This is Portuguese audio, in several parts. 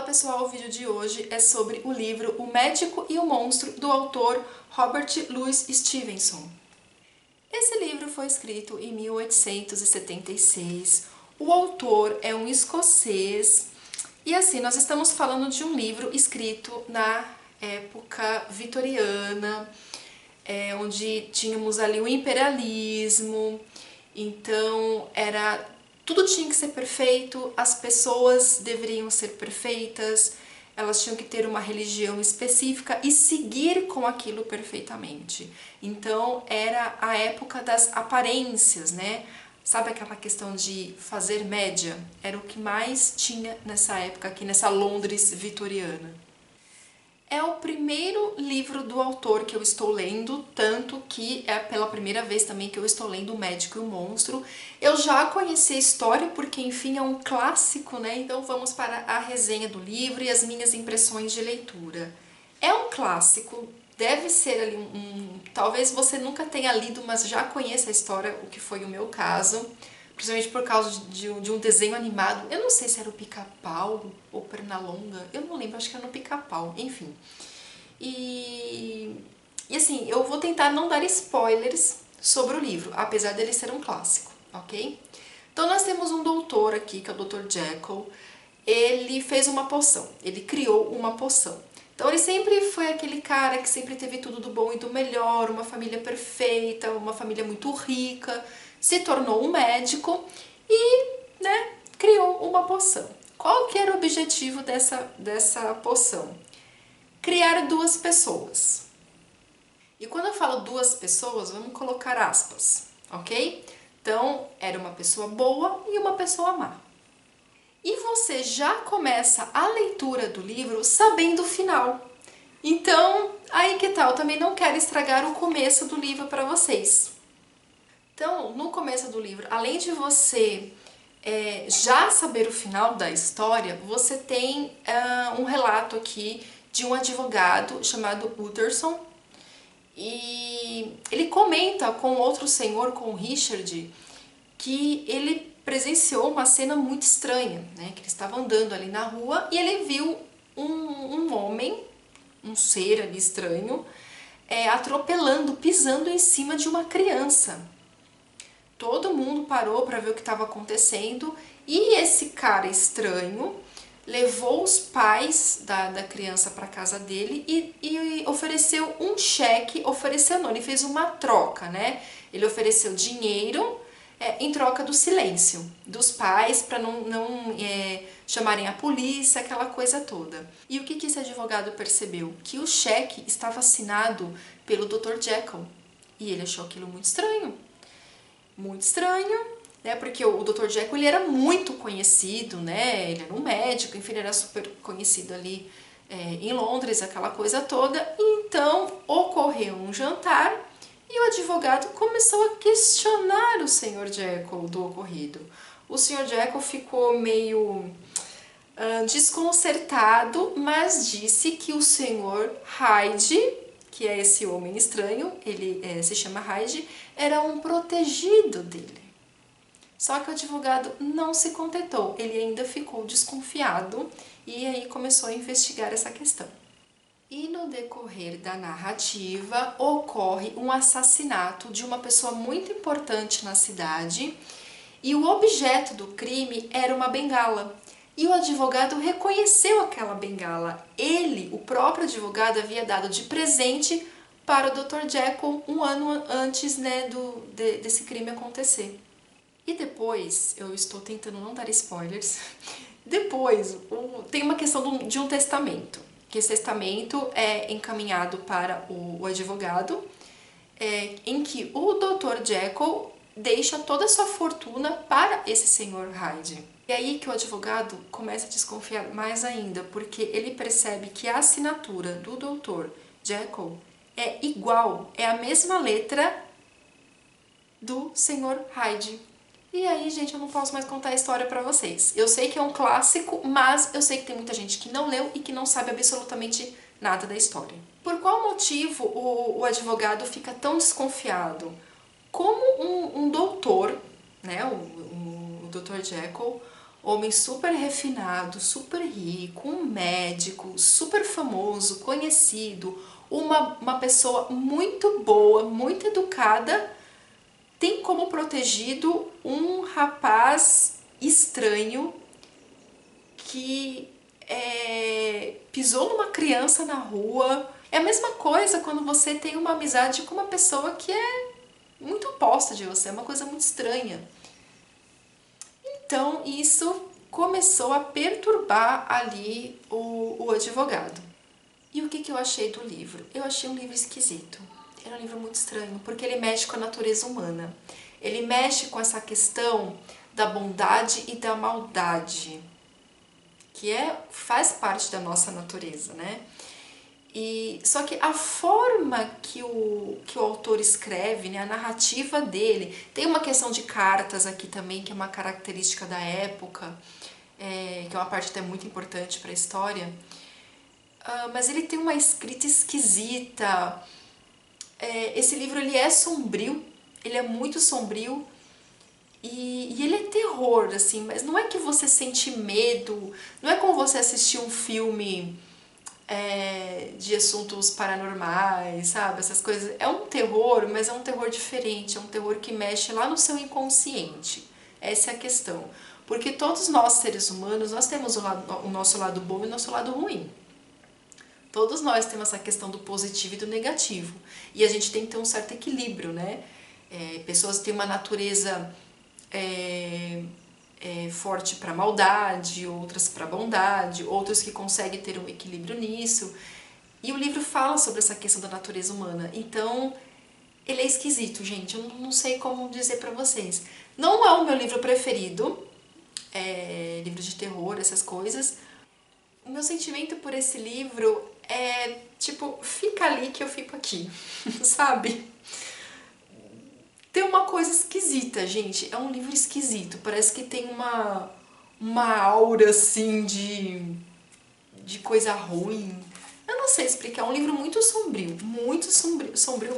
pessoal, o vídeo de hoje é sobre o livro O Médico e o Monstro, do autor Robert Louis Stevenson. Esse livro foi escrito em 1876, o autor é um escocês, e assim, nós estamos falando de um livro escrito na época vitoriana, onde tínhamos ali o imperialismo, então tudo tinha que ser perfeito, as pessoas deveriam ser perfeitas, elas tinham que ter uma religião específica e seguir com aquilo perfeitamente. Então era a época das aparências, né? Sabe aquela questão de fazer média? Era o que mais tinha nessa época aqui, nessa Londres vitoriana. É o primeiro livro do autor que eu estou lendo, tanto que é pela primeira vez também que eu estou lendo O Médico e o Monstro. Eu já conheci a história porque, enfim, é um clássico, né? Então vamos para a resenha do livro e as minhas impressões de leitura. É um clássico, deve ser ali talvez você nunca tenha lido, mas já conheça a história, o que foi o meu caso. Principalmente por causa de um desenho animado, eu não sei se era o Pica-Pau ou Pernalonga, eu não lembro, acho que era no Pica-Pau, enfim. E assim, eu vou tentar não dar spoilers sobre o livro, apesar dele ser um clássico, ok? Então nós temos um doutor aqui, que é o Dr. Jekyll, ele fez uma poção, ele criou uma poção. Então ele sempre foi aquele cara que sempre teve tudo do bom e do melhor, uma família perfeita, uma família muito rica, se tornou um médico e, né, criou uma poção. Qual que era o objetivo dessa poção? Criar duas pessoas. E quando eu falo duas pessoas, vamos colocar aspas, ok? Então, era uma pessoa boa e uma pessoa má. E você já começa a leitura do livro sabendo o final. Então, aí que tal? Eu também não quero estragar o começo do livro para vocês. Então, no começo do livro, além de você já saber o final da história, você tem um relato aqui de um advogado chamado Utterson, e ele comenta com outro senhor, com o Richard, que ele presenciou uma cena muito estranha, né? Que ele estava andando ali na rua e ele viu um homem, um ser ali estranho, atropelando, pisando em cima de uma criança. Todo mundo parou para ver o que estava acontecendo e esse cara estranho levou os pais da criança para casa dele e ofereceu um cheque, ofereceu não, ele fez uma troca, né? Ele ofereceu dinheiro em troca do silêncio dos pais para não chamarem a polícia, aquela coisa toda. E o que esse advogado percebeu? Que o cheque estava assinado pelo Dr. Jekyll e ele achou aquilo muito estranho. Muito estranho, né? Porque o Dr. Jekyll ele era muito conhecido, né? Ele era um médico, enfim, ele era super conhecido ali em Londres, aquela coisa toda. Então ocorreu um jantar e o advogado começou a questionar o Sr. Jekyll do ocorrido. O Sr. Jekyll ficou meio desconcertado, mas disse que o Sr. Hyde, que é esse homem estranho, ele se chama Hyde, era um protegido dele. Só que o advogado não se contentou, ele ainda ficou desconfiado e aí começou a investigar essa questão. E no decorrer da narrativa ocorre um assassinato de uma pessoa muito importante na cidade e o objeto do crime era uma bengala. E o advogado reconheceu aquela bengala. Ele, o próprio advogado, havia dado de presente para o Dr. Jekyll um ano antes, né, desse crime acontecer. E depois, eu estou tentando não dar spoilers, depois tem uma questão de um testamento. Que esse testamento é encaminhado para o advogado, em que o Dr. Jekyll deixa toda a sua fortuna para esse Sr. Hyde. E aí que o advogado começa a desconfiar mais ainda, porque ele percebe que a assinatura do Dr. Jekyll é igual, é a mesma letra do Sr. Hyde. E aí, gente, eu não posso mais contar a história pra vocês. Eu sei que é um clássico, mas eu sei que tem muita gente que não leu e que não sabe absolutamente nada da história. Por qual motivo o advogado fica tão desconfiado? Como um doutor, né, o Dr. Jekyll, homem super refinado, super rico, um médico, super famoso, conhecido, uma pessoa muito boa, muito educada, tem como protegido um rapaz estranho que pisou numa criança na rua. É a mesma coisa quando você tem uma amizade com uma pessoa que é muito oposta de você, é uma coisa muito estranha. Então isso começou a perturbar ali o advogado. E o que eu achei do livro? Eu achei um livro esquisito. Era um livro muito estranho, porque ele mexe com a natureza humana. Ele mexe com essa questão da bondade e da maldade, que faz parte da nossa natureza, né? Só que a forma que o autor escreve, né, a narrativa dele, tem uma questão de cartas aqui também, que é uma característica da época, que é uma parte até muito importante para a história, mas ele tem uma escrita esquisita. Esse livro ele é sombrio, ele é muito sombrio, e ele é terror, assim, mas não é que você sente medo, não é como você assistir um filme de assuntos paranormais, sabe, essas coisas. É um terror, mas é um terror diferente, é um terror que mexe lá no seu inconsciente. Essa é a questão. Porque todos nós, seres humanos, nós temos o nosso lado bom e o nosso lado ruim. Todos nós temos essa questão do positivo e do negativo. E a gente tem que ter um certo equilíbrio, né? Pessoas têm uma natureza forte para maldade, outras para bondade, outros que conseguem ter um equilíbrio nisso. E o livro fala sobre essa questão da natureza humana. Então, ele é esquisito, gente. Eu não sei como dizer para vocês. Não é o meu livro preferido, livro de terror, essas coisas. O meu sentimento por esse livro é, tipo, fica ali que eu fico aqui, sabe? Tem uma coisa esquisita, gente. É um livro esquisito. Parece que tem uma aura, assim, de coisa ruim. Eu não sei explicar. É um livro muito sombrio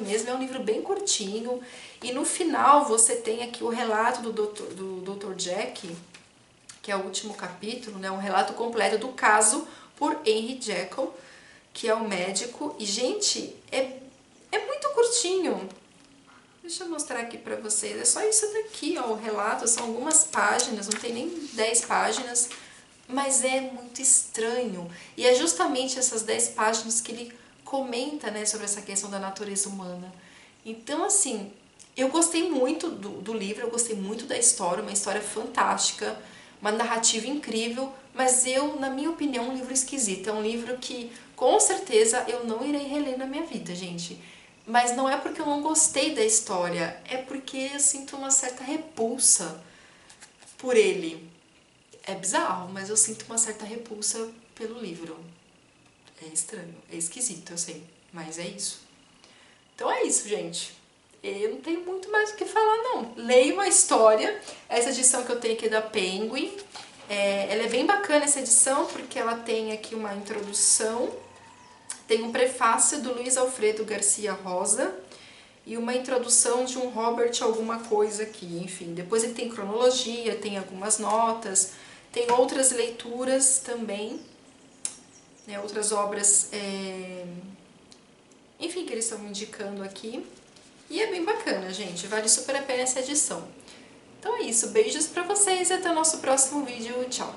mesmo. É um livro bem curtinho. E no final você tem aqui o relato do Dr. Jack, que é o último capítulo, né? Um relato completo do caso por Henry Jekyll, que é o médico. E, gente, é muito curtinho. Deixa eu mostrar aqui pra vocês. É só isso daqui, ó, o relato. São algumas páginas, não tem nem 10 páginas. Mas é muito estranho. E é justamente essas 10 páginas que ele comenta, né, sobre essa questão da natureza humana. Então, assim, eu gostei muito do livro, eu gostei muito da história, uma história fantástica, uma narrativa incrível, mas na minha opinião, é um livro esquisito. É um livro que, com certeza, eu não irei reler na minha vida, gente. Mas não é porque eu não gostei da história, é porque eu sinto uma certa repulsa por ele. É bizarro, mas eu sinto uma certa repulsa pelo livro. É estranho, é esquisito, eu sei, mas é isso. Então é isso, gente. Eu não tenho muito mais o que falar, não. Leiam a história. Essa edição que eu tenho aqui é da Penguin. Ela é bem bacana, essa edição, porque ela tem aqui uma introdução, tem um prefácio do Luiz Alfredo Garcia Rosa e uma introdução de um Robert alguma coisa aqui, enfim. Depois ele tem cronologia, tem algumas notas, tem outras leituras também, né, outras obras, enfim, que eles estão me indicando aqui. E é bem bacana, gente, vale super a pena essa edição. Então é isso, beijos pra vocês e até o nosso próximo vídeo, tchau!